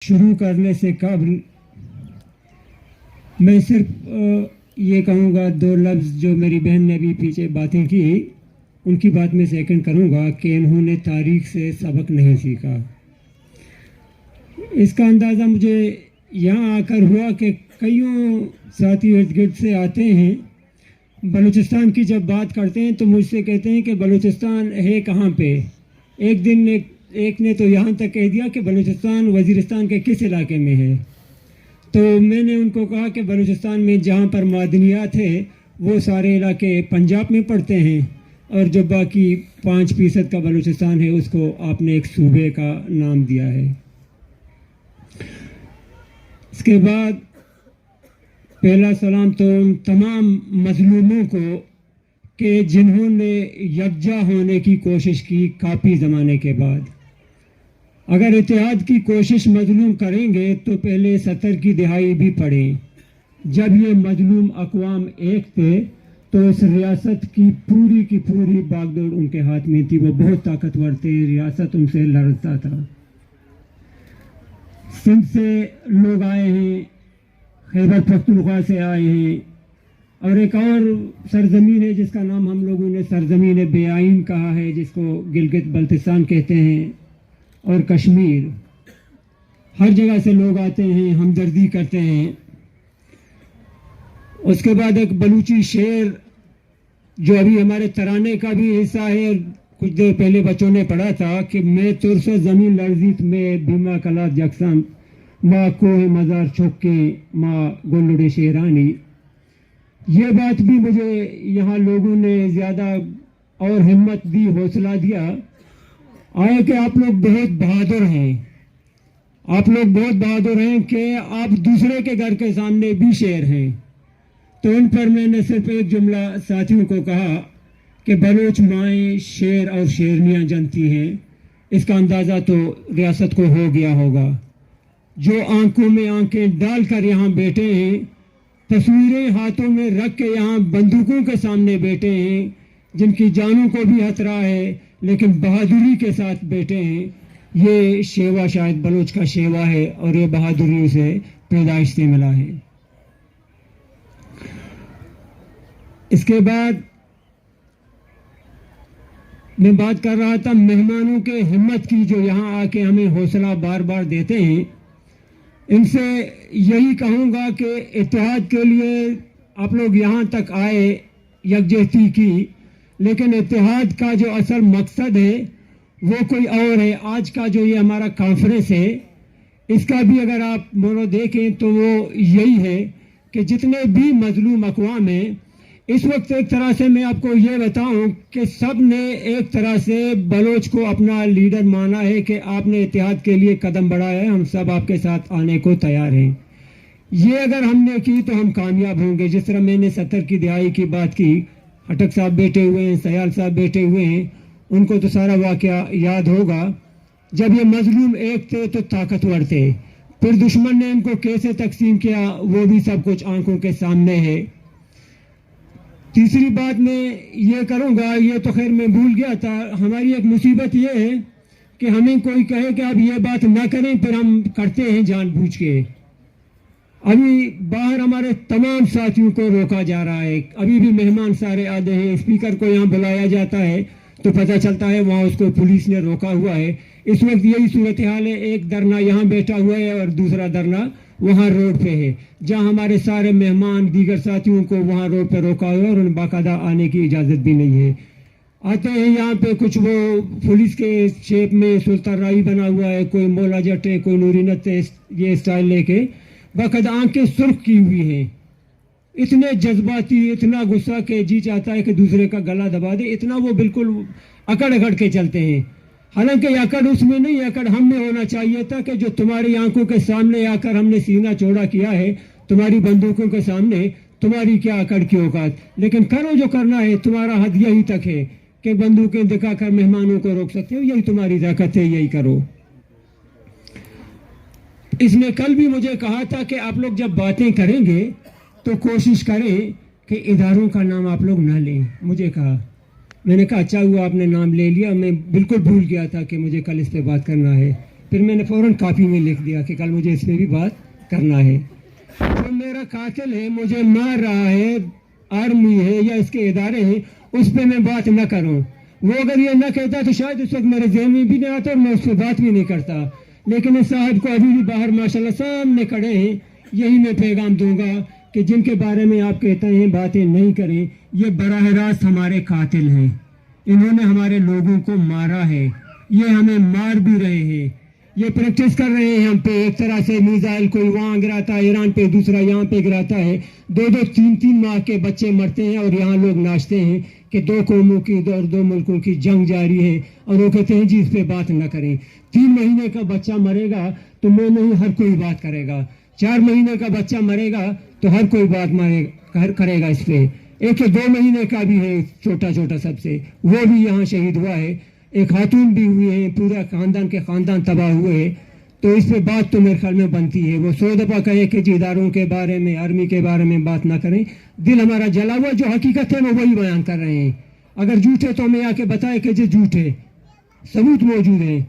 شروع کرنے سے قبل میں صرف یہ کہوں گا 2 لفظ جو میری بہن نے ابھی پیچھے باتیں کی ان کی بات میں سیکنڈ کروں گا کہ انہوں نے تاریخ سے سبق نہیں سیکھا. اس کا اندازہ مجھے یہاں آ کر ہوا کہ کئیوں ساتھی ارد گرد سے آتے ہیں، بلوچستان کی جب بات کرتے ہیں تو مجھ سے کہتے ہیں کہ بلوچستان ہے کہاں پہ. ایک دن ایک نے تو یہاں تک کہہ دیا کہ بلوچستان وزیرستان کے کس علاقے میں ہے. تو میں نے ان کو کہا کہ بلوچستان میں جہاں پر معدنیات ہے وہ سارے علاقے پنجاب میں پڑتے ہیں، اور جو باقی 5% کا بلوچستان ہے اس کو آپ نے ایک صوبے کا نام دیا ہے. اس کے بعد پہلا سلام تو ان تمام مظلوموں کو کہ جنہوں نے یکجا ہونے کی کوشش کی کافی زمانے کے بعد. اگر اتحاد کی کوشش مظلوم کریں گے تو پہلے 70 کی دہائی بھی پڑھیں. جب یہ مظلوم اقوام ایک تھے تو اس ریاست کی پوری باغ دوڑ ان کے ہاتھ میں تھی. وہ بہت طاقتور تھے، ریاست ان سے لڑتا تھا. سندھ سے لوگ آئے ہیں، خیبر پختونخوا سے آئے ہیں، اور ایک اور سرزمین ہے جس کا نام ہم لوگوں نے سرزمین بے آئین کہا ہے، جس کو گلگت بلتستان کہتے ہیں، اور کشمیر. ہر جگہ سے لوگ آتے ہیں، ہمدردی کرتے ہیں. اس کے بعد ایک بلوچی شعر جو ابھی ہمارے ترانے کا بھی حصہ ہے، کچھ دیر پہلے بچوں نے پڑھا تھا کہ میں ترس زمین لرزیت میں بیما کلات یکساں ماں کوہ مزار چھوکے ماں گلڑے شیرانی. یہ بات بھی مجھے یہاں لوگوں نے زیادہ اور ہمت دی، حوصلہ دیا. آئے کہ آپ لوگ بہت بہادر ہیں، آپ لوگ بہت بہادر ہیں کہ آپ دوسرے کے گھر کے سامنے بھی شیر ہیں. تو ان پر میں نے صرف ایک جملہ ساتھیوں کو کہا کہ بلوچ مائیں شیر اور شیرنیاں جنتی ہیں. اس کا اندازہ تو ریاست کو ہو گیا ہوگا. جو آنکھوں میں آنکھیں ڈال کر یہاں بیٹھے ہیں، تصویریں ہاتھوں میں رکھ کے یہاں بندوقوں کے سامنے بیٹھے ہیں، جن کی جانوں کو بھی خطرہ ہے لیکن بہادری کے ساتھ بیٹھے ہیں. یہ شیوا شاید بلوچ کا شیوا ہے، اور یہ بہادری اسے پیدائش سے ملا ہے. اس کے بعد میں بات کر رہا تھا مہمانوں کے ہمت کی، جو یہاں آ کے ہمیں حوصلہ بار بار دیتے ہیں. ان سے یہی کہوں گا کہ اتحاد کے لیے آپ لوگ یہاں تک آئے، یکجہتی کی، لیکن اتحاد کا جو اصل مقصد ہے وہ کوئی اور ہے. آج کا جو یہ ہمارا کانفرنس ہے، اس کا بھی اگر آپ مورو دیکھیں تو وہ یہی ہے کہ جتنے بھی مظلوم اقوام ہیں اس وقت، ایک طرح سے میں آپ کو یہ بتاؤں کہ سب نے ایک طرح سے بلوچ کو اپنا لیڈر مانا ہے کہ آپ نے اتحاد کے لیے قدم بڑھایا ہے، ہم سب آپ کے ساتھ آنے کو تیار ہیں. یہ اگر ہم نے کی تو ہم کامیاب ہوں گے. جس طرح میں نے 70 کی دہائی کی بات کی، ہٹک صاحب بیٹھے ہوئے ہیں، سیال صاحب بیٹھے ہوئے ہیں، ان کو تو سارا واقعہ یاد ہوگا. جب یہ مظلوم ایک تھے تو طاقتور تھے، پھر دشمن نے ان کو کیسے تقسیم کیا وہ بھی سب کچھ آنکھوں کے سامنے ہے. تیسری بات میں یہ کروں گا، یہ تو خیر میں بھول گیا تھا، ہماری ایک مصیبت یہ ہے کہ ہمیں کوئی کہے کہ آپ یہ بات نہ کریں، پھر ہم کرتے ہیں جان بوجھ کے. ابھی باہر ہمارے تمام ساتھیوں کو روکا جا رہا ہے. ابھی بھی مہمان سارے آدھے ہیں، اسپیکر کو یہاں بلایا جاتا ہے تو پتہ چلتا ہے وہاں اس کو پولیس نے روکا ہوا ہے. اس وقت یہی صورتحال ہے، ایک دھرنا یہاں بیٹھا ہوا ہے اور دوسرا دھرنا وہاں روڈ پہ ہے، جہاں ہمارے سارے مہمان دیگر ساتھیوں کو وہاں روڈ پہ روکا ہوا ہے اور ان باقاعدہ آنے کی اجازت بھی نہیں ہے. آتے ہیں یہاں پہ کچھ وہ پولیس کے شیپ میں سلطان رائی بنا ہوا ہے، کوئی مولا جٹ ہے، کوئی نوری نت ہے، یہ اسٹائل لے کے باقاعدہ آنکھیں سرخ کی ہوئی ہیں. اتنے جذباتی، اتنا غصہ کہ جی چاہتا ہے کہ دوسرے کا گلا دبا دے. اتنا وہ بالکل اکڑ اکڑ کے چلتے ہیں. حالانکہ اکڑ اس میں نہیں، اکڑ ہم میں ہونا چاہیے تھا کہ جو تمہاری آنکھوں کے سامنے آ کر ہم نے سینہ چوڑا کیا ہے، تمہاری بندوقوں کے سامنے، تمہاری کیا اکڑ کی اوقات. لیکن کرو جو کرنا ہے، تمہارا حد یہی تک ہے کہ بندوقیں دکھا کر مہمانوں کو روک سکتے ہو، یہی تمہاری طاقت ہے، یہی کرو. اس نے کل بھی مجھے کہا تھا کہ آپ لوگ جب باتیں کریں گے تو کوشش کریں کہ اداروں کا نام آپ لوگ نہ لیں. مجھے کہا، میں نے کہا اچھا ہوا آپ نے نام لے لیا، میں بالکل بھول گیا تھا کہ مجھے کل اس پہ بات کرنا ہے. फिर मैंने फ़ौरन कापी में लिख दिया कि कल मुझे इस पर भी बात करना है। जो मेरा कातिल है, मुझे मार रहा है, आर्मी है या इसके इदारे हैं, उस पर मैं बात न करूं। वो अगर ये न कहता तो शायद उस वक्त मेरे जहन में भी नहीं आता और मैं उस पर बात भी नहीं करता। लेकिन इस साहब को अभी भी बाहर माशाल्लाह सामने खड़े हैं, यही मैं पैगाम दूंगा कि जिनके बारे में आप कहते हैं बातें नहीं करें, ये बराह रास्त हमारे कातिल हैं। इन्होंने हमारे लोगों को मारा है, ये हमें मार भी रहे हैं, ये प्रैक्टिस कर रहे हैं हम पे। एक तरह से मिसाइल कोई वहाँ गिराता है ईरान पे, दूसरा यहाँ पे गिराता है, 2-2, 3-3 माह के बच्चे मरते हैं और यहाँ लोग नाचते हैं कि 2 कौमों की और 2 मुल्कों की जंग जारी है और वो कहते हैं जी इस पे बात न करें। 3 महीने का बच्चा मरेगा तो मैं नहीं, हर कोई बात करेगा। 4 महीने का बच्चा मरेगा तो हर कोई बात करेगा इस पे। एक 2 महीने का भी है छोटा छोटा सबसे, वो भी यहाँ शहीद हुआ है। एक खातून भी हुई है, पूरा खानदान तबाह हुए हैं। तो इस पे बात तो मेरे ख्याल में बनती है। वो 100 दफ़ा कहे कि जी इदारों के बारे में, आर्मी के बारे में बात ना करें। दिल हमारा जला हुआ, जो हकीकत है वो वही बयान कर रहे हैं। अगर झूठ है तो हमें आके बताए कि जी झूठ है, सबूत मौजूद हैं।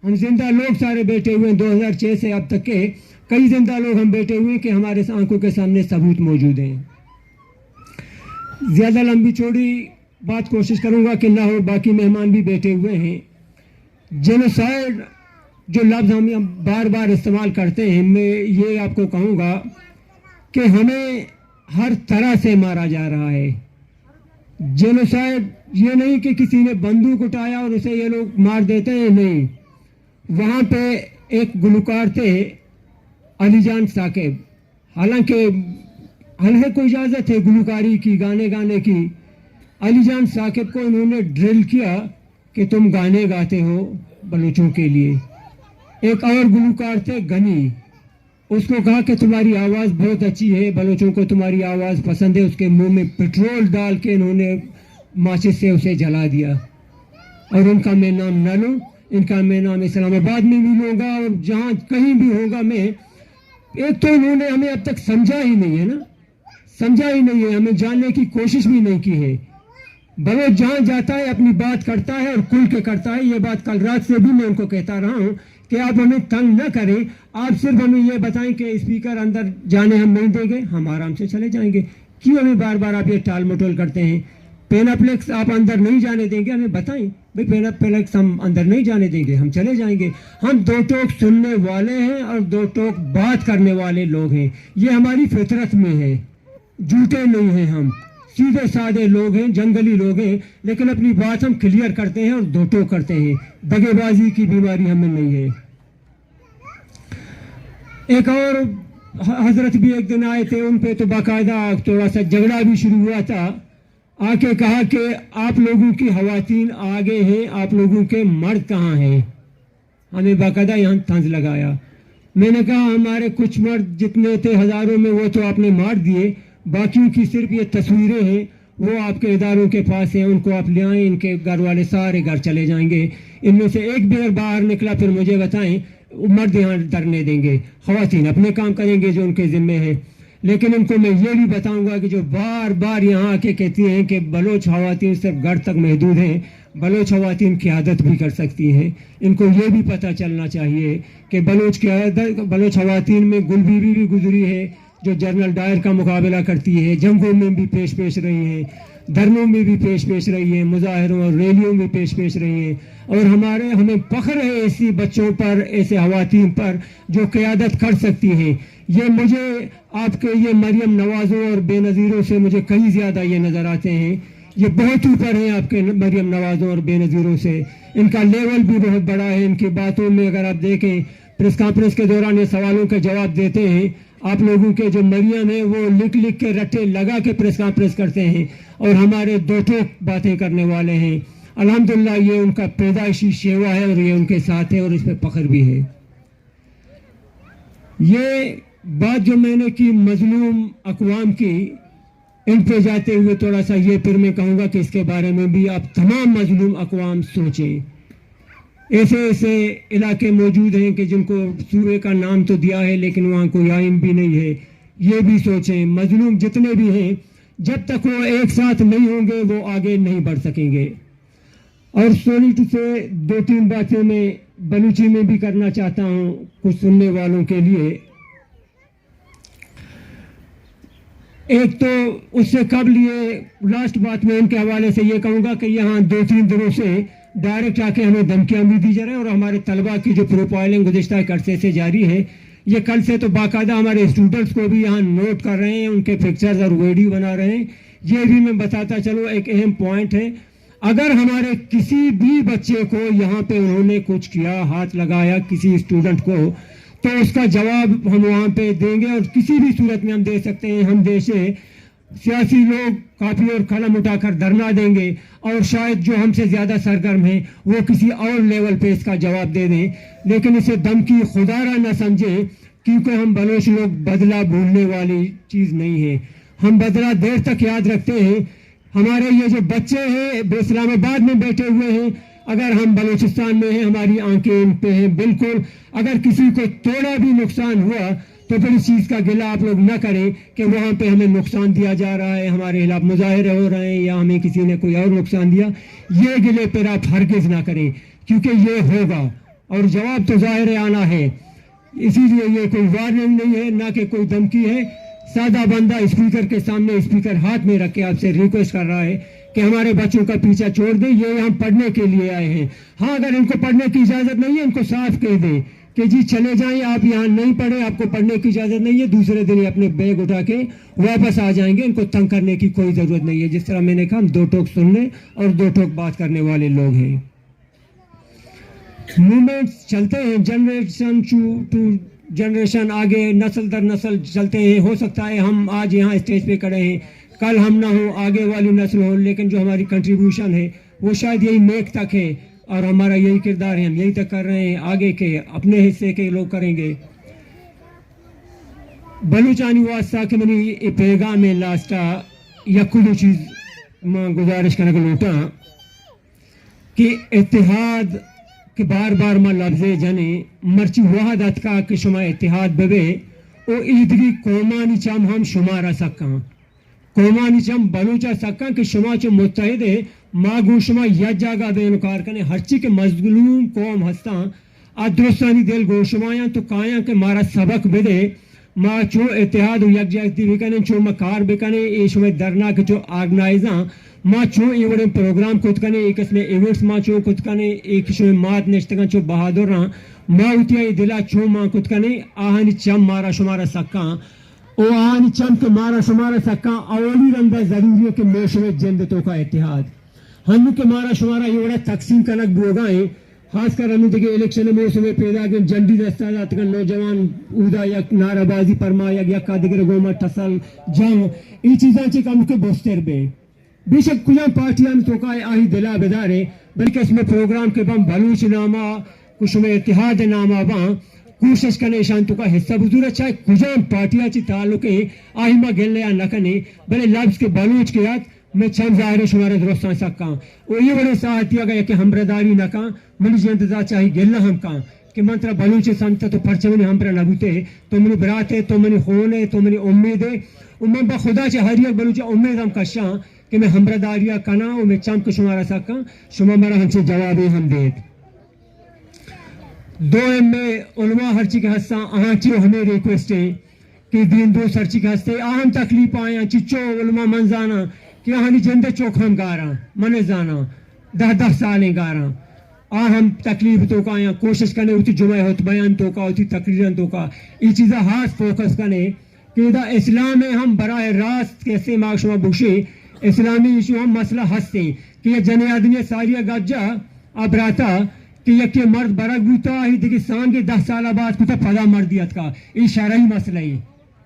हम जिंदा लोग सारे बैठे हुए हैं, 2006 से अब तक के कई जिंदा लोग हम बैठे हुए हैं कि हमारे आंखों के सामने सबूत मौजूद हैं। ज़्यादा लंबी चौड़ी बात कोशिश करूंगा कि ना हो, बाकी मेहमान भी बैठे हुए हैं। जेनोसाइड जो लफ्ज़ हम बार बार इस्तेमाल करते हैं, मैं ये आपको कहूँगा कि हमें हर तरह से मारा जा रहा है। जेनोसाइड ये नहीं कि किसी ने बंदूक उठाया और उसे ये लोग मार देते हैं, नहीं। वहाँ पे एक गुलकार थे अलीजान साकिब, हालांकि हल्के को इजाज़त है गुलकारी की, गाने गाने की। अलीजान साकिब को इन्होंने ड्रिल किया कि तुम गाने गाते हो बलूचों के लिए। एक और गुलकार थे गनी, उसको कहा कि तुम्हारी आवाज़ बहुत अच्छी है, बलूचों को तुम्हारी आवाज़ पसंद है। उसके मुंह में पेट्रोल डाल के इन्होंने माचिस से उसे जला दिया। और उनका मैं नाम न लूँ, इनका मैं नाम इस्लामाबाद में भी लूँगा और जहाँ कहीं भी होगा मैं। एक तो इन्होंने हमें अब तक समझा ही नहीं है ना, समझा ही नहीं है, हमें जानने की कोशिश भी नहीं की है। बलोच जहाँ जाता है अपनी बात करता है और खुल के करता है। ये बात कल रात से भी मैं उनको कहता रहा हूँ कि आप हमें तंग न करें, आप सिर्फ हमें ये बताएं कि स्पीकर अंदर जाने हम नहीं देंगे, हम आराम से चले जाएंगे। क्यों हमें बार बार आप ये टाल मटोल करते हैं? पेनाप्लेक्स आप अंदर नहीं जाने देंगे, हमें बताएं भाई पेनाप्लेक्स हम अंदर नहीं जाने देंगे, हम चले जाएंगे। हम 2 टोक सुनने वाले हैं और 2 टोक बात करने वाले लोग हैं, ये हमारी फितरत में है। झूठे नहीं हैं, हम सीधे साधे लोग हैं, जंगली लोग हैं, लेकिन अपनी बात हम क्लियर करते हैं और 2 टोक करते हैं। दगेबाजी की बीमारी हमें नहीं है। एक और हजरत भी एक दिन आए थे, उन पे तो बाकायदा थोड़ा सा झगड़ा भी शुरू हुआ था। आके कहा कि आप लोगों की खवातीन आगे हैं, आप लोगों के मर्द कहाँ हैं? हमें बाकायदा यहाँ तंज लगाया। मैंने कहा हमारे कुछ मर्द जितने थे हज़ारों में वो तो आपने मार दिए, बाकियों की सिर्फ ये तस्वीरें हैं, वो आपके इदारों के पास हैं, उनको आप ले आएँ, इनके घर वाले सारे घर चले जाएंगे। इनमें से एक भी अगर बाहर निकला फिर मुझे बताएं, मर्द यहाँ डरने देंगे, खवातीन अपने काम करेंगे जो उनके ज़िम्मे है। लेकिन उनको मैं ये भी बताऊंगा कि जो बार बार यहाँ आके कहती हैं कि बलोच खवातीन सिर्फ घर तक महदूद हैं, बलोच खवातीन क़यादत भी कर सकती हैं। इनको ये भी पता चलना चाहिए कि बलोच खवातीन में गुलबीबी भी गुजरी है, जो जनरल डायर का मुकाबला करती है, जंगों में भी पेश रही हैं, धरनों में भी पेश रही हैं, मुजाहरों और रैलियों में पेश रही हैं। और हमें फ़ख्र है ऐसी बच्चों पर, ऐसे खवातीन पर जो क़यादत कर सकती हैं। ये मुझे आपके ये मरियम नवाज़ों और बेनज़ीरों से मुझे कहीं ज़्यादा ये नज़र आते हैं। ये बहुत ऊपर हैं आपके मरियम नवाज़ों और बेनज़ीरों से, इनका लेवल भी बहुत बड़ा है। इनकी बातों में अगर आप देखें, प्रेस कॉन्फ्रेंस के दौरान ये सवालों के जवाब देते हैं। आप लोगों के जो मरियम है वो लिख लिख के रट्टे लगा के प्रेस कॉन्फ्रेंस करते हैं और हमारे 2 टोक बातें करने वाले हैं। अल्हम्दुलिल्लाह ये उनका पैदाइशी शेवा है और ये उनके साथ है और इस पर फ़ख्र भी है। ये बात जो मैंने की मजलूम अक़वाम की, इन पे जाते हुए थोड़ा सा ये फिर मैं कहूँगा कि इसके बारे में भी आप तमाम मजलूम अक़वाम सोचें। ऐसे ऐसे इलाके मौजूद हैं कि जिनको सूबे का नाम तो दिया है लेकिन वहाँ कोई आइन भी नहीं है। ये भी सोचें, मजलूम जितने भी हैं जब तक वो एक साथ नहीं होंगे वो आगे नहीं बढ़ सकेंगे। और सॉरी टू से 2-3 बातें मैं बलूची में भी करना चाहता हूँ कुछ सुनने वालों के लिए। एक तो उससे कबल ये लास्ट बात में उनके हवाले से ये कहूँगा कि यहाँ 2-3 दिनों से डायरेक्ट आके हमें धमकियाँ भी दी जा रही है और हमारे तलबा की जो प्रोफाइलिंग गुज़िश्ता एक अरसे से जारी है, ये कल से तो बाकायदा हमारे स्टूडेंट्स को भी यहाँ नोट कर रहे हैं, उनके पिक्चर्स और वीडियो बना रहे हैं। ये भी मैं बताता चलो एक अहम पॉइंट है, अगर हमारे किसी भी बच्चे को यहाँ पे उन्होंने कुछ किया, हाथ लगाया किसी स्टूडेंट को, तो उसका जवाब हम वहाँ पे देंगे और किसी भी सूरत में हम दे सकते हैं। हम देश से सियासी लोग काफ़ी और कलम उठाकर धरना देंगे और शायद जो हमसे ज़्यादा सरगर्म हैं वो किसी और लेवल पे इसका जवाब दे दें, लेकिन इसे धमकी खुदारा न समझे, क्योंकि हम बलोच लोग बदला भूलने वाली चीज़ नहीं है। हम बदला देर तक याद रखते हैं। हमारे ये जो बच्चे हैं इस्लामाबाद में बैठे हुए हैं, अगर हम बलूचिस्तान में हैं, हमारी आंखें इन पे हैं बिल्कुल। अगर किसी को थोड़ा भी नुकसान हुआ तो फिर इस चीज़ का गिला आप लोग न करें कि वहाँ पे हमें नुकसान दिया जा रहा है, हमारे खिलाफ मुजाहरे हो रहे हैं या हमें किसी ने कोई और नुकसान दिया। ये गिले पर आप हरगिज़ ना करें, क्योंकि ये होगा और जवाब तो ज़ाहिर आना है। इसीलिए ये कोई वार्निंग नहीं है, ना कि कोई धमकी है। सादा बंदा स्पीकर के सामने स्पीकर हाथ में रख के आपसे रिक्वेस्ट कर रहा है कि हमारे बच्चों का पीछा छोड़ दें, ये यहाँ पढ़ने के लिए आए हैं। हाँ, अगर इनको पढ़ने की इजाज़त नहीं है, इनको साफ कह दें कि जी चले जाएं, आप यहाँ नहीं पढ़े, आपको पढ़ने की इजाज़त नहीं है। दूसरे दिन ही अपने बैग उठा के वापस आ जाएंगे, इनको तंग करने की कोई ज़रूरत नहीं है। जिस तरह मैंने कहा, हम 2 टोक सुनने और 2 टोक बात करने वाले लोग हैं। मूवमेंट्स चलते हैं, जनरेशन टू जनरेशन, आगे नस्ल दर नस्ल चलते हैं। हो सकता है हम आज यहाँ स्टेज पे खड़े हैं, कल हम ना हो, आगे वाली नस्ल हो, लेकिन जो हमारी कंट्रीब्यूशन है वो शायद यही नेक तक है और हमारा यही किरदार है, हम यही तक कर रहे हैं। आगे के अपने हिस्से के लोग करेंगे। बलूचानी वास्ता के मनी पैगाम में लास्टा यकुल चीज़ मां गुजारिश करने को लोटा कि इत्तेहाद कि बार बार मां लफ्ज़े जने मर्ची वहादत का कि शुमा इत्तेहाद बबे ओ ईदगी कौमानी चम हम शुमारा सक्का कौमानी चम बलूचा सक्का कि शुमा चो मुत्तहिद है मागू शुमा यज जागा बेनुकार कने हरची के मजलूम कौम हस्ता अदरुस्तानी दिल गोशुमाया तो काया के मारा सबक बेदे मां चो इत्तेहाद यकजहती बिकने चो मकार बिकने ए शुमा दरना के चो ऑर्गेनाइजा माँ चो इवड़े प्रोग्राम कुछ कने एक इसमें इवेंट्स माँ चो कुछ कने एक शो मात निश्तकन चो बहादुर रहा माँ उतिया दिला चो माँ कुछ कने आहनी चम मारा शुमारा सक्का ओ आहनी चम के मारा शुमारा सक्का अवली रंदा जरूरी है कि मेशवे जिंद तो का इत्तेहाद हम के मारा शुमारा इवड़े तकसीम कनक बोगाए खासकर हम देखिए इलेक्शन में उसमें पैदा के जल्दी दस्ता जात का नौजवान उदा या नाराबाजी परमा या कादिगर गोमा टसल जंग ई चीज़ां ची कम के बोस्टर बे बेशक कुछ पार्टियां तो का आही दिला बेदारे बल्कि इसमें प्रोग्राम के बम बलूच नामा कुछ में इत्तेहाद नामा बा कोशिश करने शान तो का हिस्सा बुजुर्ग अच्छा कुछ पार्टियां ची ताल्लुके आही मा गेले या नकने भले लफ्ज के बलूच के याद मैं चंद ज़ाहिर शुमारे दुरुस्त सक्का और ये बड़े साहतिया गया कि हमरदारी न का मनी इंतजार चाहिए गेलना हम का कि मंत्र बलूच संत तो परचमने हम पर नबूते तो मनी बरात है तो मनी खून है तो मनी उम्मीद है उम्मीद बा खुदा चे हरिया बलूच उम्मीद हम कशा कि मैं हमरदारिया कना और मैं चम के शुमारा सक्का शुमा मरा हमसे जवाब हम दे दो में उलमा हरची के हस्सा आहाँ ची हमें रिक्वेस्ट है कि दिन दो सरची के हस्ते अहम तकलीफ आया चिचो उलमा मंजाना कि हानि जंदे चौक हम गारा मने जाना 10 सालें गारा हम तकलीफ तो का या कोशिश करने उती जुमा होत बयान तो का उती तकरीरन तो का ये चीज़ा हाथ फोकस करने कि दा इस्लाम में हम बराह रास्त कैसे माशुमा बुशे इस्लामी इशू हम मसला हंसते कि ये जने आदमी सारिया गज्जा अब राता कि यके मर्द बरक बूता ही देखिए सांगे 10 साल बाद कुछ पदा मर्दियत का ये शरई मसला ही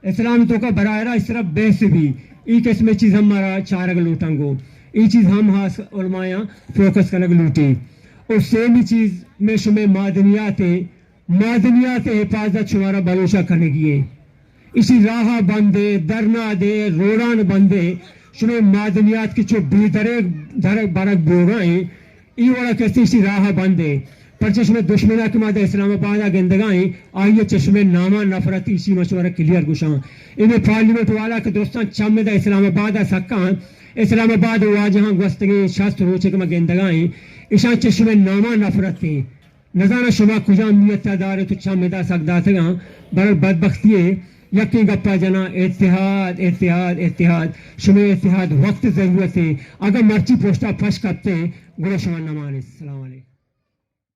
इस्लाम तो का बराह रास्त सिर्फ बेस भी एक इसमें चीज़ हमारा चारग लूटेंगो ये चीज़ हम हाथ उलमाया फोकस करने लूटे और सेम ही चीज़ में शुमे मादनियात हिफाजत शुमारा बलोचा करने की है इसी राह बंदे दरना दे रोडान बंदे शुमे मादनियात की जो बेदरे धरक बरक बोगाएं ये वाला कैसे इसी राह बंदे पर चश्मे दुश्मना के मादे इस्लामाबाद गंदगाएं आइए चश्मे नामा नफरत इसी मशवरा क्लियर गुशा इन्हें पार्लियामेंट वाला के दोस्तों चमदा इस्लामाबाद सक्का इस्लामाबाद वाजहां गस्तगे शास्त्र रोचे के गंदगाएं ईशा चश्मे नामा नफरत نزانہ شما کجام نیت دار تو چم دا سکدا تھا بر بدبختی ہے یقین گپا جنا اتحاد اتحاد اتحاد شما اتحاد وقت ضرورت ہے اگر مرچی پوسٹا پھش کرتے گرو شما نمان السلام علیکم